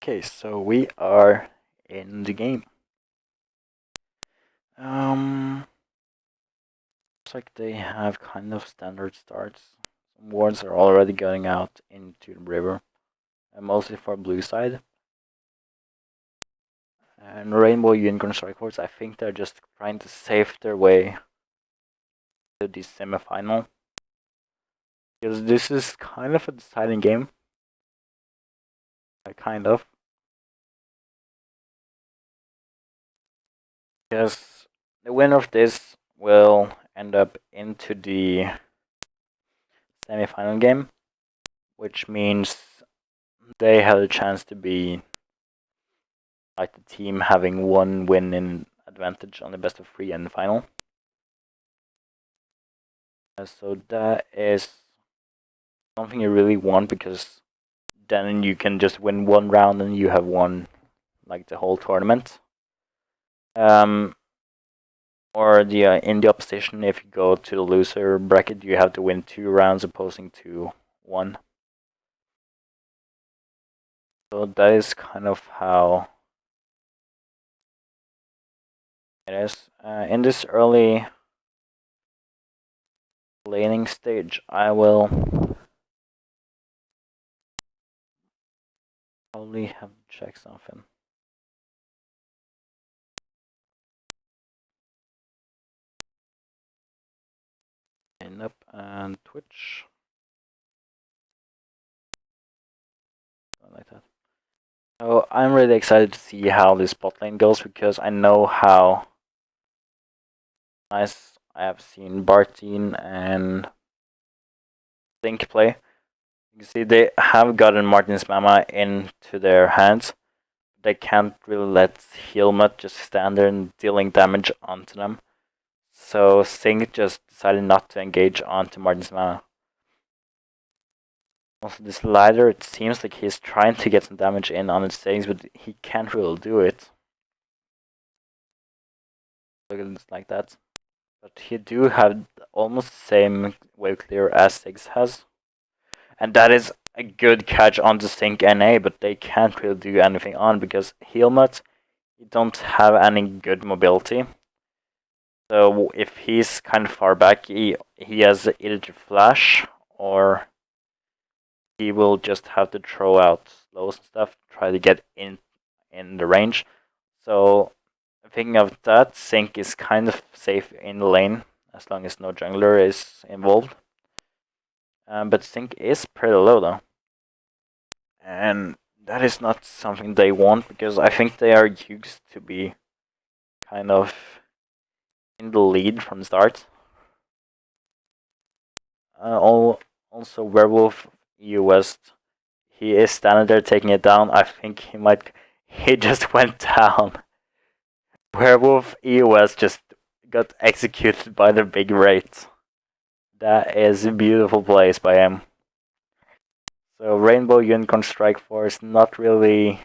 Okay, so we are in the game. Looks like they have kind of standard starts. Some wards are already going out into the river, and mostly for blue side. And Rainbow Unicorn Strike Force, I think they're just trying to save their way to the semi-final. Because this is kind of a deciding game. Kind of. Because the winner of this will end up into the semi-final game, which means they have a chance to be like the team having one win in advantage on the best of 3 in the final. So that is something you really want, because then you can just win one round and you have won like the whole tournament. Or in the opposition, if you go to the loser bracket, you have to win 2 rounds opposing to 1. So that is kind of how it is. In this early laning stage, I will probably have to check something. Up and Twitch. Like that. So I'm really excited to see how this bot lane goes, because I know how nice I have seen Bartine and Think play. You can see they have gotten Martin's Mama into their hands. They can't really let Healmut just stand there and dealing damage onto them. So Think just decided not to engage onto Martin's Mama. Also, this ladder, it seems like he's trying to get some damage in on its things, but he can't really do it. Look at this like that. But he do have almost the same wave clear as Siggs has. And that is a good catch on the Sync NA, but they can't really do anything on, because Healmut, he don't have any good mobility. So if he's kind of far back, he has either to flash, or he will just have to throw out slows and stuff, try to get in the range. So thinking of that, Sync is kind of safe in the lane, as long as no jungler is involved. But Sync is pretty low though. And that is not something they want, because I think they are used to be kind of in the lead from the start. Also, Werewolf EU West, he is standing there taking it down. I think he just went down. Werewolf EU West just got executed by the big rate. That is a beautiful place by him. So Rainbow Unicorn Strike Force not really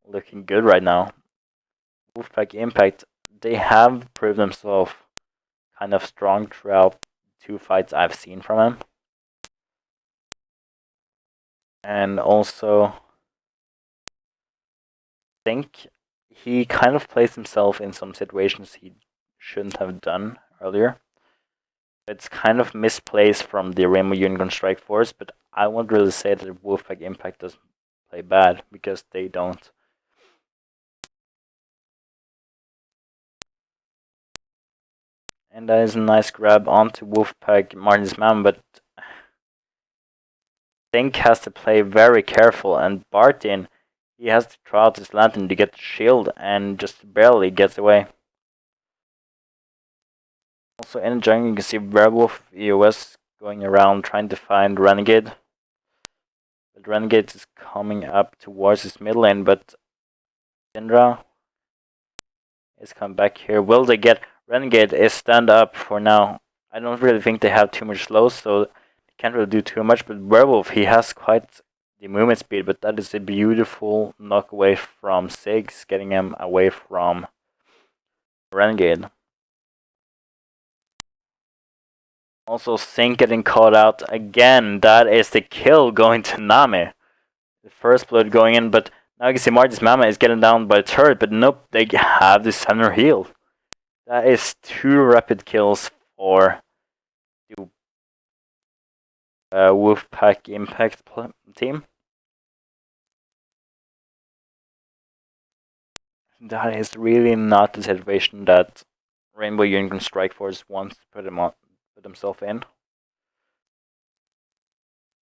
looking good right now. WP Impact, they have proved themselves kind of strong throughout 2 fights I've seen from him. And also, I think he kind of placed himself in some situations he shouldn't have done earlier. It's kind of misplaced from the Rainbow Unicorn Strike Force, but I won't really say that WP Impact doesn't play bad, because they don't. And that is a nice grab onto WP Martin's Man, but Think has to play very careful, and Bartin, he has to throw out his lantern to get the shield, and just barely gets away. Also in the jungle, you can see Werewolf EOS going around trying to find Renegade. But Renegade is coming up towards his mid lane, but Syndra is coming back here. Will they get Renegade? Is stand up for now. I don't really think they have too much slows, so they can't really do too much. But Werewolf, he has quite the movement speed, but that is a beautiful knock away from Siggs, getting him away from Renegade. Also, Sync getting caught out again. That is the kill going to Nami. The first blood going in, but Now you can see Marty's Mama is getting down by the turret, but nope, they have the center heal. That is 2 rapid kills for the Wolfpack Impact team. That is really not the situation that Rainbow Unicorn Strike Force wants to put himself in.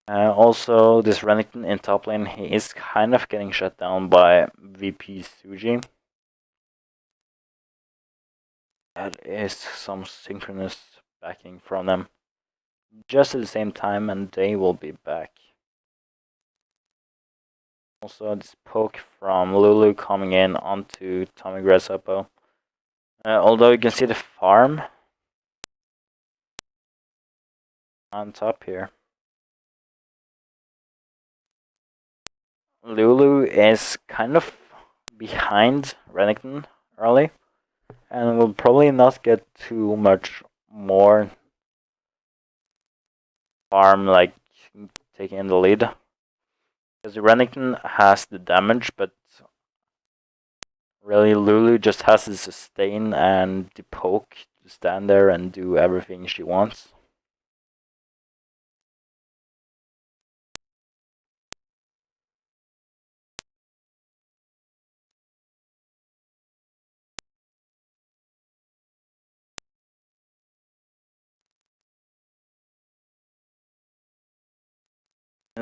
Also, this Renekton in top lane, he is kind of getting shut down by VP Suji. That is some synchronous backing from them. Just at the same time, and they will be back. Also, this poke from Lulu coming in onto Tommy Grasshopper. Although you can see the farm on top here. Lulu is kind of behind Renekton early, and will probably not get too much more farm, like taking the lead. Because Renekton has the damage, but really Lulu just has the sustain and the poke to stand there and do everything she wants.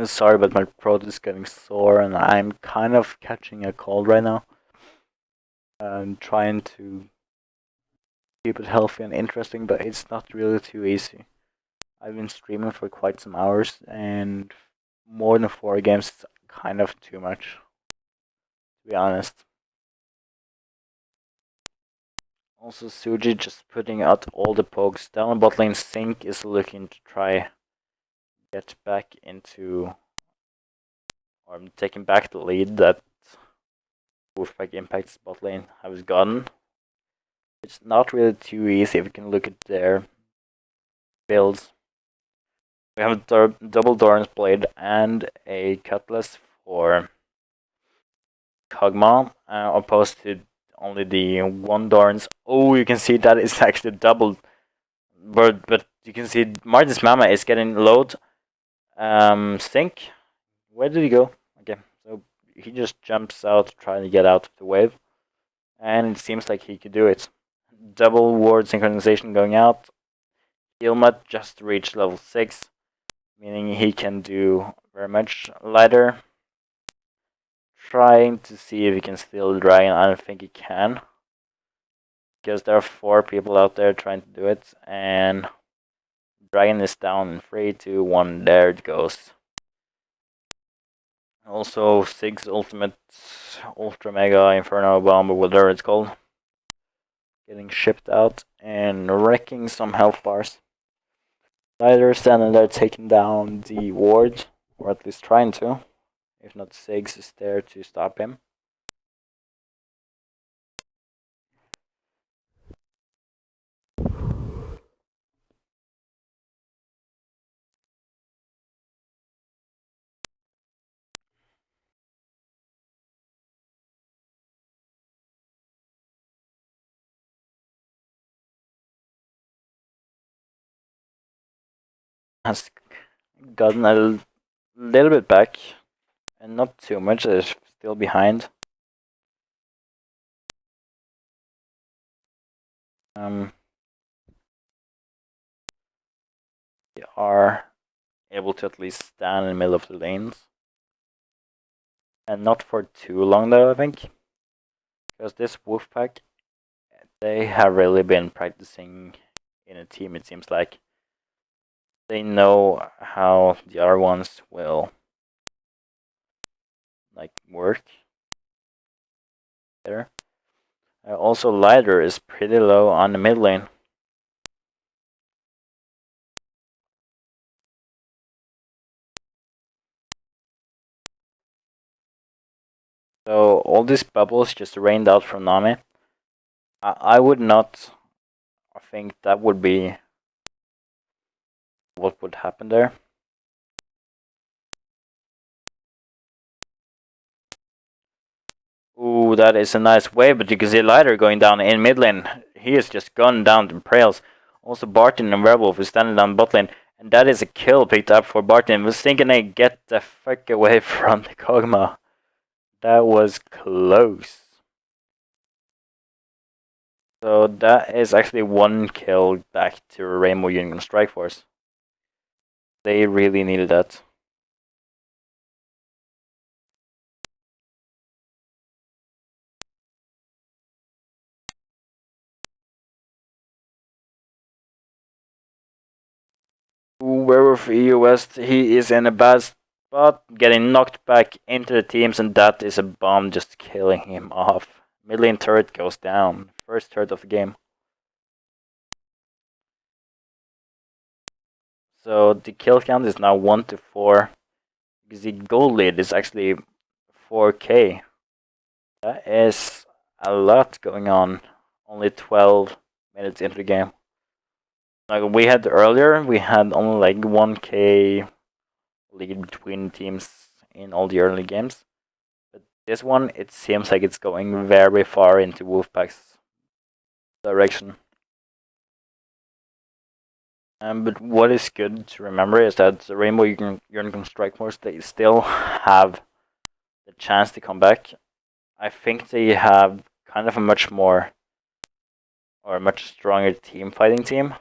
Sorry, but my throat is getting sore and I'm kind of catching a cold right now. I'm trying to keep it healthy and interesting, but it's not really too easy. I've been streaming for quite some hours, and more than 4 games is kind of too much, to be honest. Also, Suji just putting out all the pokes. Down bot lane, Sync is looking to try get back into, or taking back the lead that Wolfpack Impact's bot lane has gotten. It's not really too easy if you can look at their builds. We have a double Doran's Blade and a Cutlass for Kog'Maw, opposed to only the 1 Doran's. Oh, you can see that it's actually doubled. But you can see Martin's Mama is getting load. Sync, where did he go? Okay, so he just jumps out trying to get out of the wave. And it seems like he could do it. Double ward synchronization going out. Ilmat just reached level 6, meaning he can do very much lighter. Trying to see if he can steal the dragon. I don't think he can, because there are 4 people out there trying to do it, and dragon is down in 3, 2, 1. There it goes. Also, Sig's ultimate Ultra Mega Inferno Bomb, or whatever it's called, getting shipped out and wrecking some health bars. Neither standing there taking down the ward, or at least trying to. If not, Siggs is there to stop him. Has gotten a little bit back, and not too much. They're still behind. They are able to at least stand in the middle of the lanes, and not for too long though, I think, because this Wolfpack, they have really been practicing in a team. It seems like they know how the other ones will like work there. Also, Lighter is pretty low on the mid lane. So all these bubbles just rained out from Nami. I would not think that would be what would happen there. Ooh, that is a nice wave, but you can see Lighter going down in mid lane. He is just gone down to Prails. Also, Barton and Werewolf is standing down bot lane. And that is a kill picked up for Barton. Was thinking they get the fuck away from the Kog'Maw. That was close. So that is actually one kill back to Rainbow Union Strike Force. They really needed that. Werewolf EU West, he is in a bad spot, getting knocked back into the teams, and that is a bomb just killing him off. Mid lane turret goes down. First turret of the game. So the kill count is now 1 to 4. Because the goal lead is actually 4k. That is a lot going on. Only 12 minutes into the game. Like we had earlier, we had only like 1k lead between teams in all the early games. But this one, it seems like it's going very far into Wolfpack's direction. But what is good to remember is that the Rainbow Unicorn Strike Force, they still have the chance to come back. I think they have kind of a much more or a much stronger team fighting team.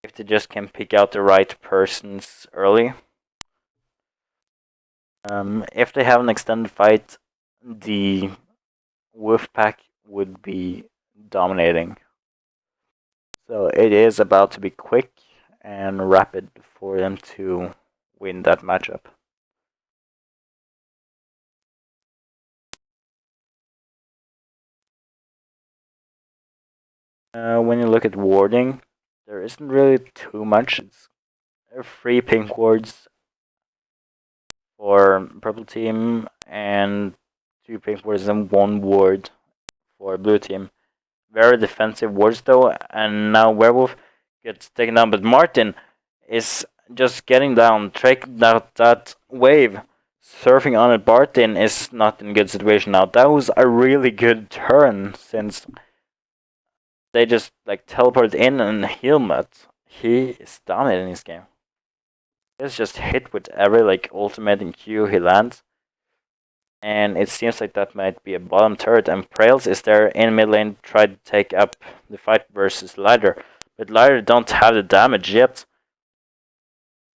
If they just can pick out the right persons early. If they have an extended fight, the Wolfpack would be dominating. So it is about to be quick and rapid for them to win that matchup. When you look at warding, there isn't really too much. It's 3 pink wards for purple team and 2 pink wards and 1 ward for blue team. Very defensive wards though, and now Werewolf gets taken down, but Martin is just getting down, taking out that wave, surfing on it. Barton is not in a good situation now. That was a really good turn since they just like teleported in and Healmat. He is dominating this game. He's just hit with every like ultimate and Q he lands. And it seems like that might be a bottom turret, and Prails is there in mid lane, try to take up the fight versus Lighter. But Lighter don't have the damage yet.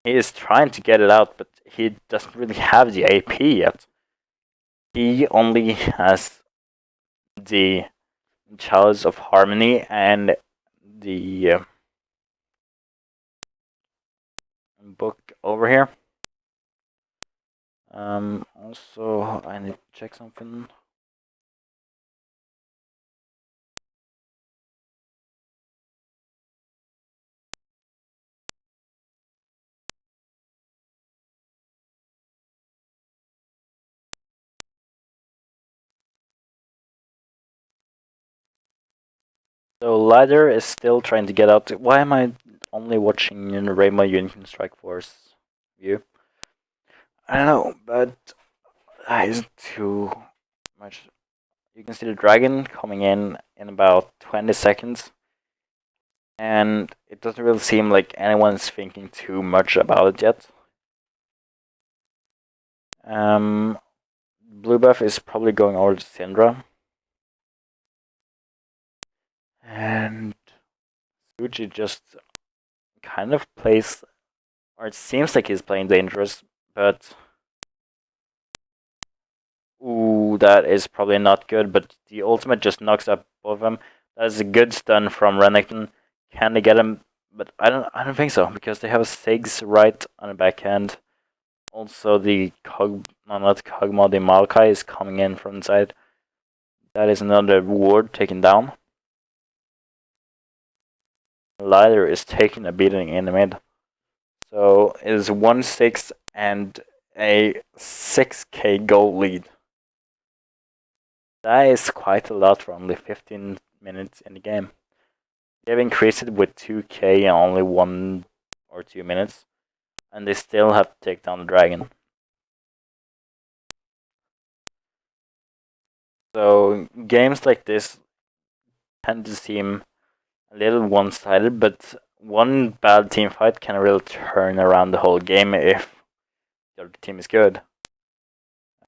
He is trying to get it out, but he doesn't really have the AP yet. He only has the Chalice of Harmony and the book over here. Also, I need to check something. So Lighter is still trying to get out. Why am I only watching in Rainbow Union Strike Force view? I don't know, but that isn't too much. You can see the dragon coming in about 20 seconds. And it doesn't really seem like anyone's thinking too much about it yet. Blue buff is probably going over to Syndra. And Suji just kind of plays, or it seems like he's playing dangerous, but ooh, that is probably not good, but the ultimate just knocks up both of them. That is a good stun from Renekton. Can they get him? But I don't think so, because they have a Sigs right on the backhand. Also the not Kog'Maw, the Maokai is coming in from the side. That is another ward taken down. Lighter is taking a beating in the mid. So it is 1-6 and a 6k goal lead. That is quite a lot for only 15 minutes in the game. They've increased it with 2k in only 1 or 2 minutes. And they still have to take down the dragon. So games like this tend to seem a little one-sided, but one bad team fight can really turn around the whole game if the other team is good.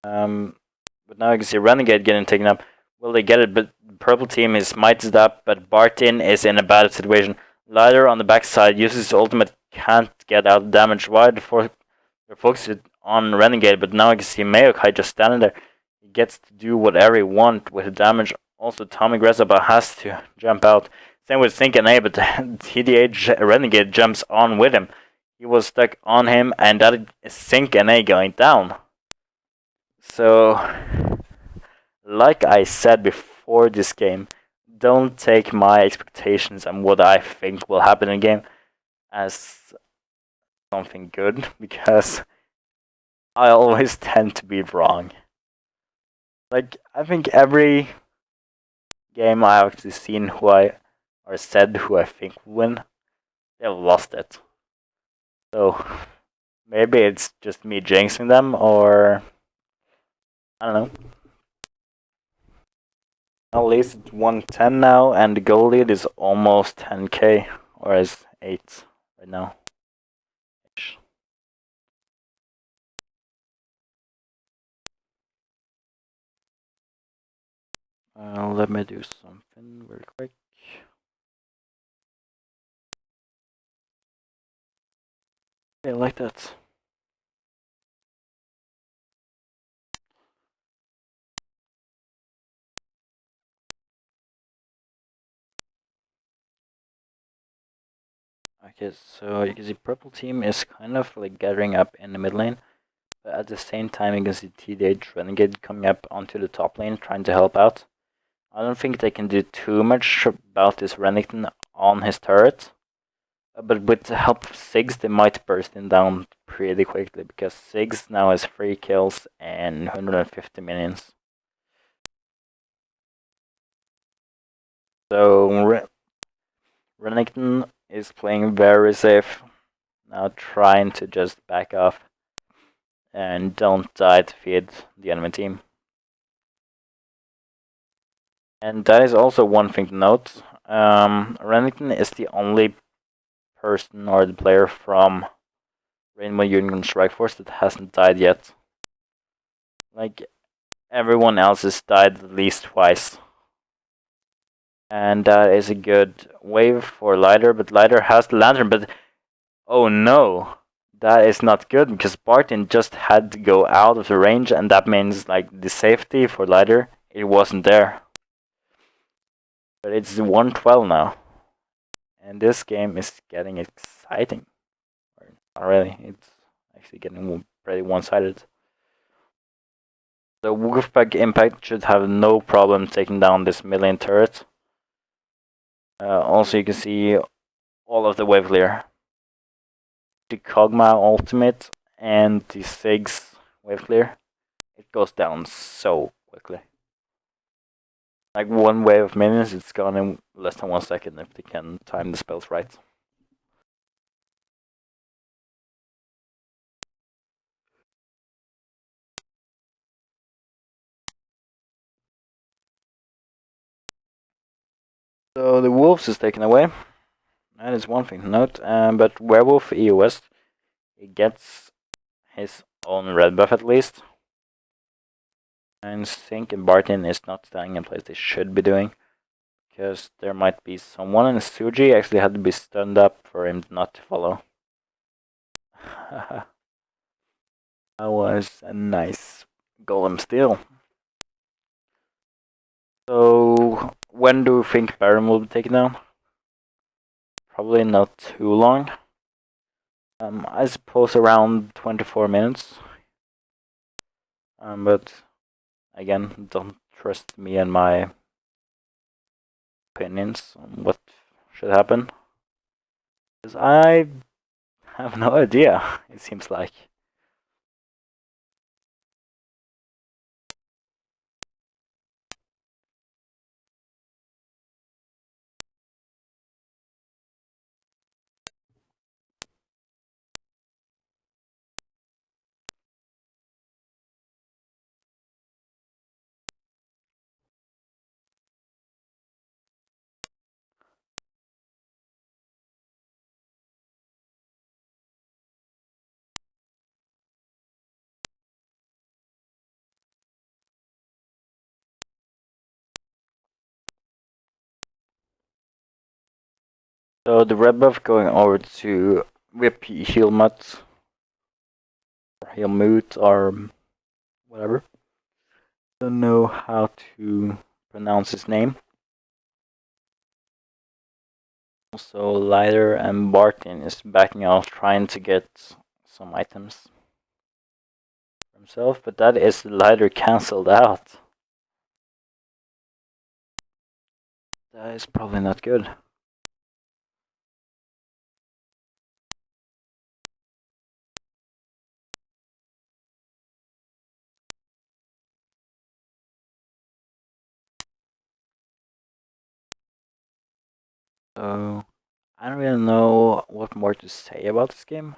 But now you can see Renegade getting taken up. Will they get it? But the purple team is mighted up, but Bartin is in a bad situation. Lighter on the backside uses his ultimate, can't get out damage. Why they're focused on Renegade, but now you can see Mayokai just standing there. He gets to do whatever he wants with the damage. Also, Tommy Grasshopper has to jump out. Same with Sync and A, but TDH Renegade jumps on with him. He was stuck on him, and that is Sync and A going down. So, like I said before this game, don't take my expectations and what I think will happen in the game as something good, because I always tend to be wrong. Like, I think every game I have actually seen or said who I think will win, they've lost it. So, maybe it's just me jinxing them, or I don't know. At least it's 110 now, and the goal lead is almost 10k, or is 8 right now. Let me do something very quick. Yeah, like that. Okay, so you can see purple team is kind of like gathering up in the mid lane, but at the same time you can see TDH Renegade coming up onto the top lane trying to help out. I don't think they can do too much about this Renekton on his turret, but with the help of Ziggs they might burst him down pretty quickly, because Ziggs now has 3 kills and 150 minions. So Renekton is playing very safe, now trying to just back off and don't die to feed the enemy team. And that is also one thing to note. Renekton is the only person or the player from Rainbow Union Strike Force that hasn't died yet. Like, everyone else has died at least twice. And that is a good wave for Lighter, but Lighter has the lantern, but oh no! That is not good, because Barton just had to go out of the range, and that means like the safety for Lighter, it wasn't there. But it's 112 now. And this game is getting exciting. Or not really, it's actually getting pretty one-sided. The WP Impact should have no problem taking down this mid-lane turret. Also, you can see all of the wave clear. The Kog'Maw ultimate and the Ziggs wave clear, it goes down so quickly. Like one wave of minions, it's gone in less than 1 second if they can time the spells right. So the wolves is taken away. That is one thing to note. But Werewolf EOS, he gets his own red buff at least. And Sync and Barton is not staying in place they should be doing, because there might be someone, and Suji actually had to be stunned up for him not to follow. That was a nice golem steal. So, when do you think Baron will be taken down? Probably not too long. I suppose around 24 minutes. But again, don't trust me and my opinions on what should happen, because I have no idea, it seems like. So the red buff going over to WP Helmut, or Helmut, or whatever. Don't know how to pronounce his name. Also, Lighter and Barton is backing out, trying to get some items for himself, but that is Lighter cancelled out. That is probably not good. So I don't really know what more to say about this game.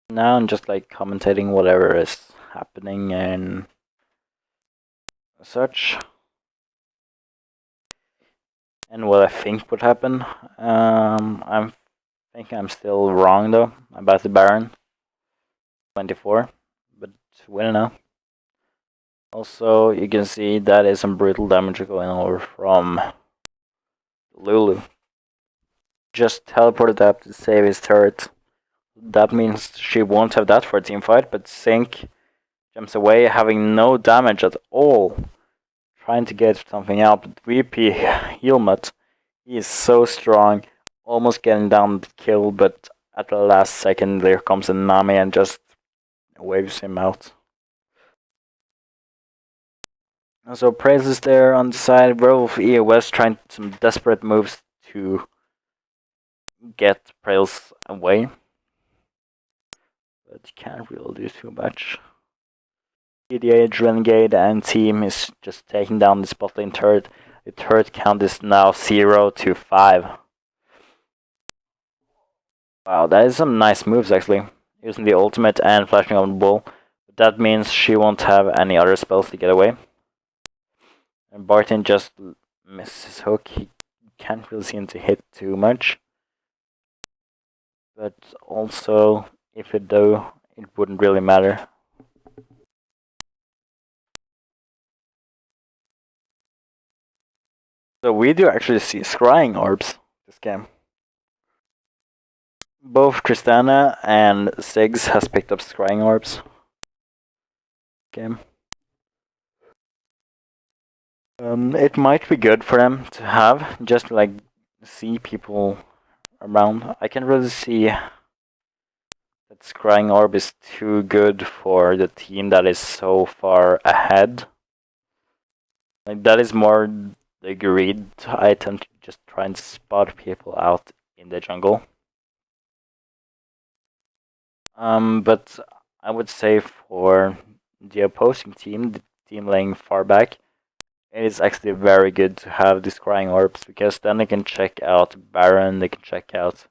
Now I'm just like commentating whatever is happening and such, and what I think would happen. I think I'm still wrong though about the Baron 24, but we don't know. Also, you can see that is some brutal damage going over from Lulu. Just teleported up to save his turret. That means she won't have that for a team fight, but Sync jumps away, having no damage at all. Trying to get something out, but WP Helmut, he is so strong, almost getting down the kill, but at the last second there comes a Nami and just waves him out. So Praise is there on the side, Werewolf EOS trying some desperate moves to get Praise away. But you can't really do too much. EDH, Renegade and team is just taking down the spot lane turret. The turret count is now 0 to 5. Wow, that is some nice moves actually. Using the ultimate and flashing on the bull. But that means she won't have any other spells to get away. And Barton just misses his hook. He can't really seem to hit too much. But also, if it do, it wouldn't really matter. So we do actually see scrying orbs this game. Both Tristana and Siggs has picked up scrying orbs. Game. It might be good for them to have, just to, like, see people around. I can really see that scrying orb is too good for the team that is so far ahead. Like, that is more the greed item, to just trying to spot people out in the jungle. But I would say for the opposing team, the team laying far back, it is actually very good to have these scrying orbs, because then they can check out Baron, they can check out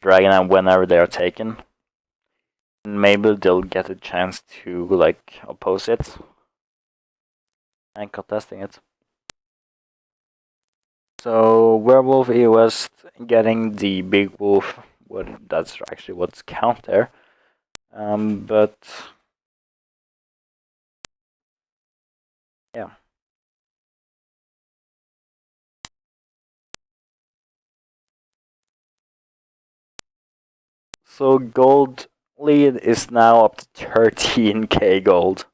Dragon whenever they are taken. And maybe they'll get a chance to, like, oppose it and contesting it. So Werewolf EOS getting the big wolf. That's actually what's count there. But yeah. So gold lead is now up to 13k gold.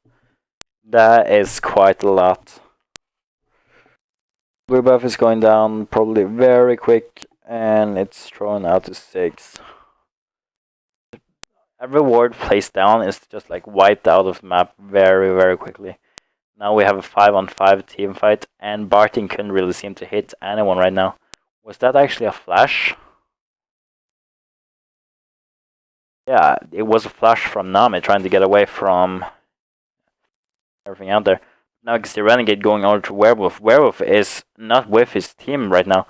That is quite a lot. Blue buff is going down probably very quick, and it's thrown out to 6. Every ward placed down is just like wiped out of the map very, very quickly. Now we have a 5-on-5 team fight, and Barton couldn't really seem to hit anyone right now. Was that actually a flash? Yeah, it was a flash from Nami trying to get away from everything out there. Now it's the Renegade going over to Werewolf. Werewolf is not with his team right now.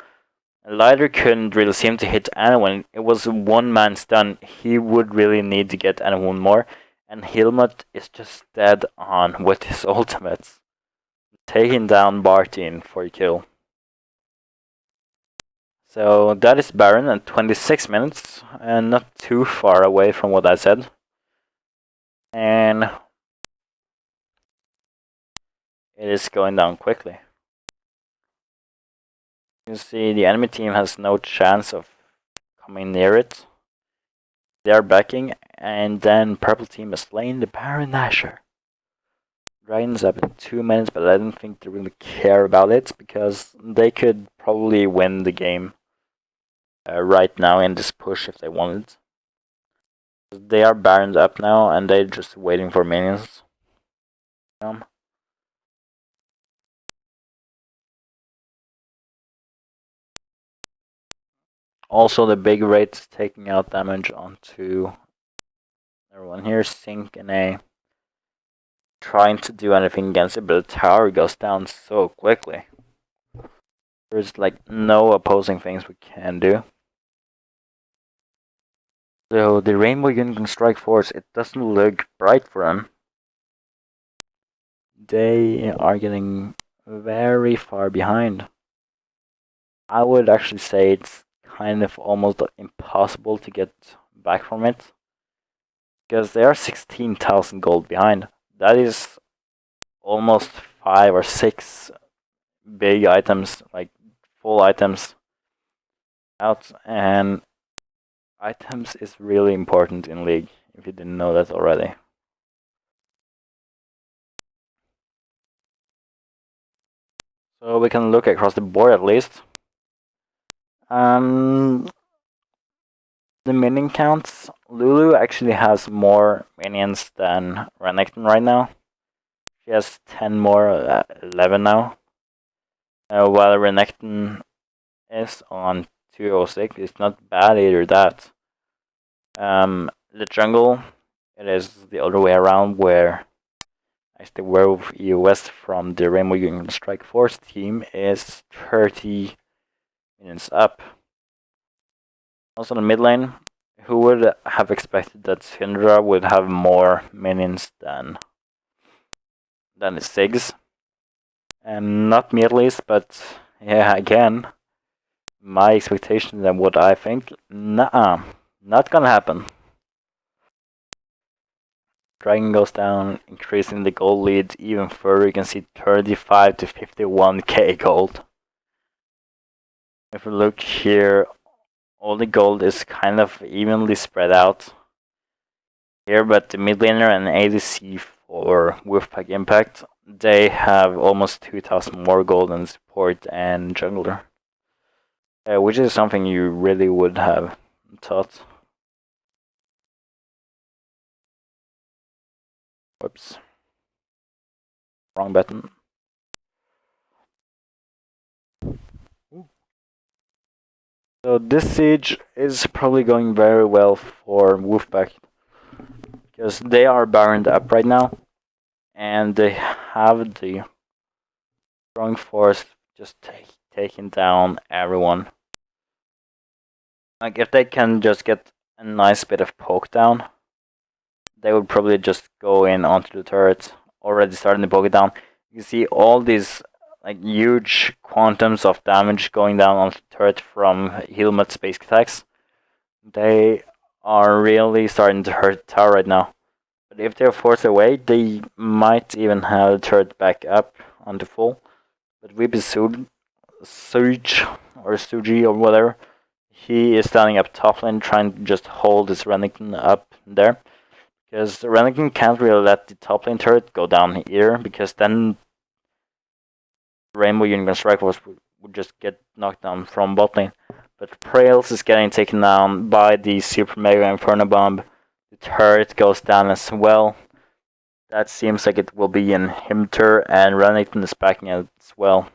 Lighter couldn't really seem to hit anyone. It was a one-man stun. He would really need to get anyone more. And Helmut is just dead on with his ultimates. Taking down Barton for a kill. So that is Baron at 26 minutes, and not too far away from what I said. And it is going down quickly. You see, the enemy team has no chance of coming near it. They are backing, and then purple team is slain the Baron Nashor. Dragon's up in 2 minutes, but I don't think they really care about it, because they could probably win the game right now in this push if they wanted. They are Barons up now, and they're just waiting for minions. Also, the big rate is taking out damage onto everyone here. Sync and A trying to do anything against it, but the tower goes down so quickly. There's like no opposing things we can do. So the Rainbow Union Strike Force, it doesn't look bright for them. They are getting very far behind. I would actually say it's kind of almost impossible to get back from it, because they are 16,000 gold behind. That is almost 5 or 6 big items, like full items out, and items is really important in League, if you didn't know that already. So we can look across the board at least. The minion counts, Lulu actually has more minions than Renekton right now. She has 10 more, 11 now. While Renekton is on 206, it's not bad either that. The jungle, it is the other way around, where as the Werewolf EOS from the Rainbow Union Strike Force team is 30 minutes up. Also in the mid lane, who would have expected that Syndra would have more minions than the Sigs? Not me at least, but yeah, again, my expectations and what I think, nah, not gonna happen. Dragon goes down, increasing the gold lead even further. You can see 35 to 51k gold. If we look here, all the gold is kind of evenly spread out here, but the mid laner and ADC for WP Impact, they have almost 2,000 more gold than support and jungler, which is something you really would have thought. Whoops. Wrong button. So this siege is probably going very well for Wolfpack, because they are baroned up right now, and they have the strong force just taking down everyone. Like if they can just get a nice bit of poke down, they would probably just go in onto the turret, already starting to poke it down. You see all these like huge quantums of damage going down onto the turret from Helmut's basic attacks. They are really starting to hurt the tower right now. But if they're forced away, they might even have the turret back up onto full. But WP Suji or whatever, he is standing up top lane trying to just hold his Renekton up there. Because Renekton can't really let the top lane turret go down here, because then Rainbow Union Strike Force would just get knocked down from bot lane. But Prails is getting taken down by the Super Mega Inferno Bomb. The turret goes down as well. That seems like it will be in Himter, and Renekton is backing out as well.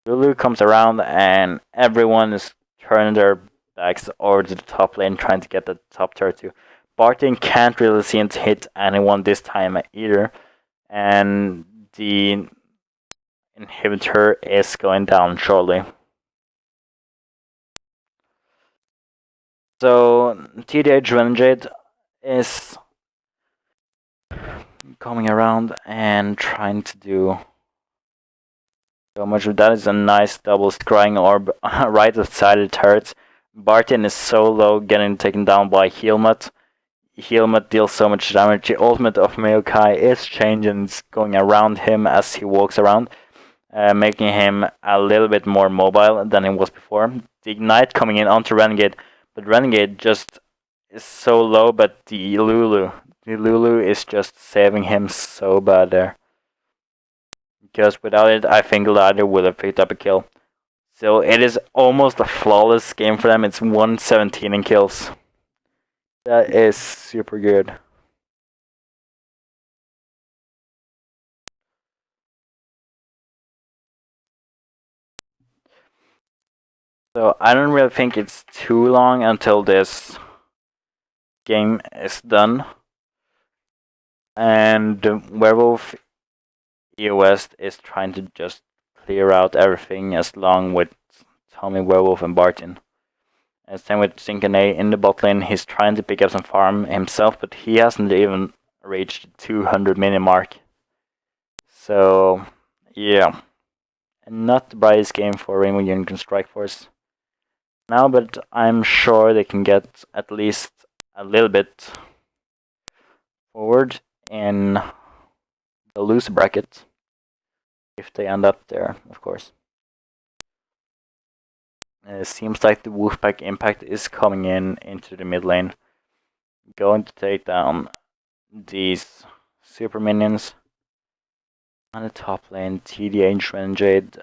Lulu comes around, and everyone is turning their backs over to the top lane, trying to get the top turret too. Barton can't really seem to hit anyone this time either, and the inhibitor is going down shortly. So TDH Renegade is coming around and trying to do so much of that. Is a nice double scrying orb right outside the turret. Barton is so low, getting taken down by Helmut. Helmut deals so much damage. The ultimate of Maokai is changing, it's going around him as he walks around. making him a little bit more mobile than he was before. The Ignite coming in onto Renegade, but Renegade just is so low, but the Lulu is just saving him so bad there. Because without it, I think Ladder would have picked up a kill. So it is almost a flawless game for them. It's 117 in kills. That is super good. So I don't really think it's too long until this game is done. And Werewolf EOS is trying to just clear out everything as long with Tommy, Werewolf, and Barton. And same with Sinkane in the bot lane. He's trying to pick up some farm himself, but he hasn't even reached the 200 minute mark. So, yeah. Not the brightest game for Rainbow Unicorn Strike Force now, but I'm sure they can get at least a little bit forward in the loser bracket. If they end up there, of course. It seems like the Wolfpack Impact is coming into the mid lane. Going to take down these super minions. On the top lane, TDH Renegade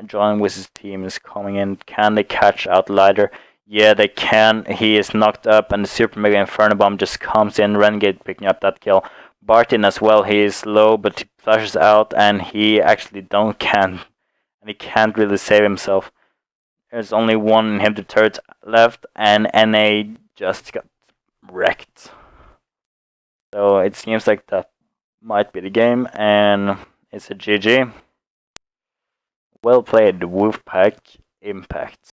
joining with his team is coming in. Can they catch out Ladder? Yeah, they can. He is knocked up, and the Super Mega Inferno Bomb just comes in. Renegade picking up that kill. Barton as well. He is low, but he flashes out, and he actually and he can't really save himself. There's only one inhibitor turret left, and NA just got wrecked. So it seems like that might be the game, and it's a GG. Well played, Wolfpack Impact.